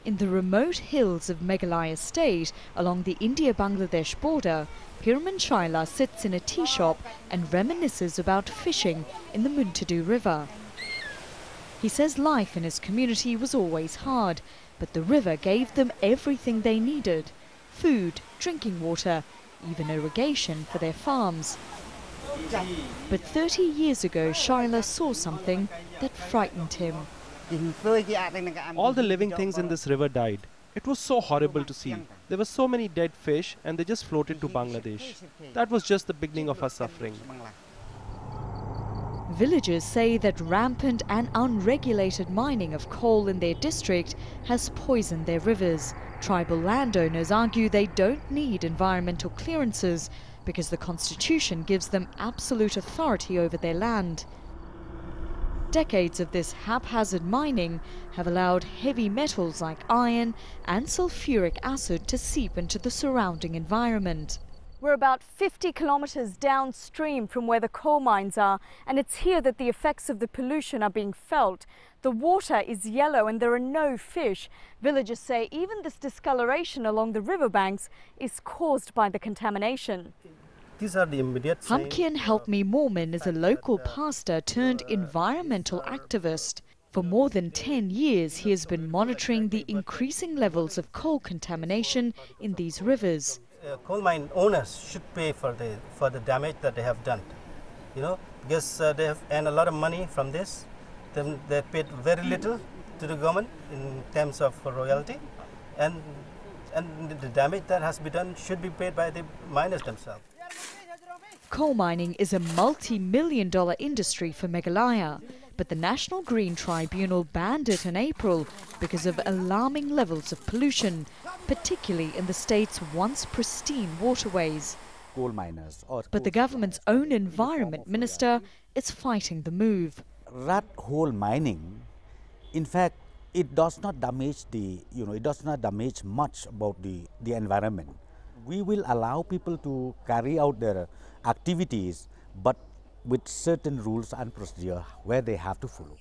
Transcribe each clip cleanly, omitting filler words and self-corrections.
In the remote hills of Meghalaya state along the India-Bangladesh border, PYRMAN SHYLLA sits in a tea shop and reminisces about fishing in the Muntadu River. He says life in his community was always hard, but the river gave them everything they needed: food, drinking water, even irrigation for their farms. But 30 years ago, SHYLLA saw something that frightened him. All the living things in this river died. It was so horrible to see. There were so many dead fish and they just floated to Bangladesh. That was just the beginning of our suffering. Villagers say that rampant and unregulated mining of coal in their district has poisoned their rivers. Tribal landowners argue they don't need environmental clearances because the constitution gives them absolute authority over their land. Decades of this haphazard mining have allowed heavy metals like iron and sulfuric acid to seep into the surrounding environment. We're about 50 kilometers downstream from where the coal mines are, and it's here that the effects of the pollution are being felt. The water is yellow and there are no fish. Villagers say even this discoloration along the riverbanks is caused by the contamination. These are the immediate Hamkian Help Me Mormon is a local pastor turned environmental activist. For more than 10 years, he has been monitoring the increasing levels of coal contamination in these rivers. Coal mine owners should pay for the damage that they have done, because they have earned a lot of money from this. Then they paid very little to the government in terms of royalty, and the damage that has been done should be paid by the miners themselves. Coal mining is a multi-million-dollar industry for Meghalaya, but the National Green Tribunal banned it in April because of alarming levels of pollution, particularly in the state's once pristine waterways. But the government's own environment minister is fighting the move. Rat hole mining, in fact, it does not damage much about the environment. We will allow people to carry out their activities, but with certain rules and procedure where they have to follow.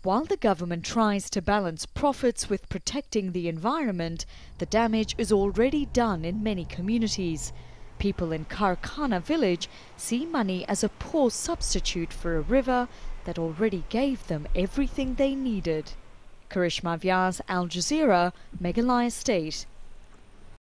While the government tries to balance profits with protecting the environment, the damage is already done in many communities. People in Karkhana village see money as a poor substitute for a river that already gave them everything they needed. Karishma Vyas, Al Jazeera, Meghalaya State.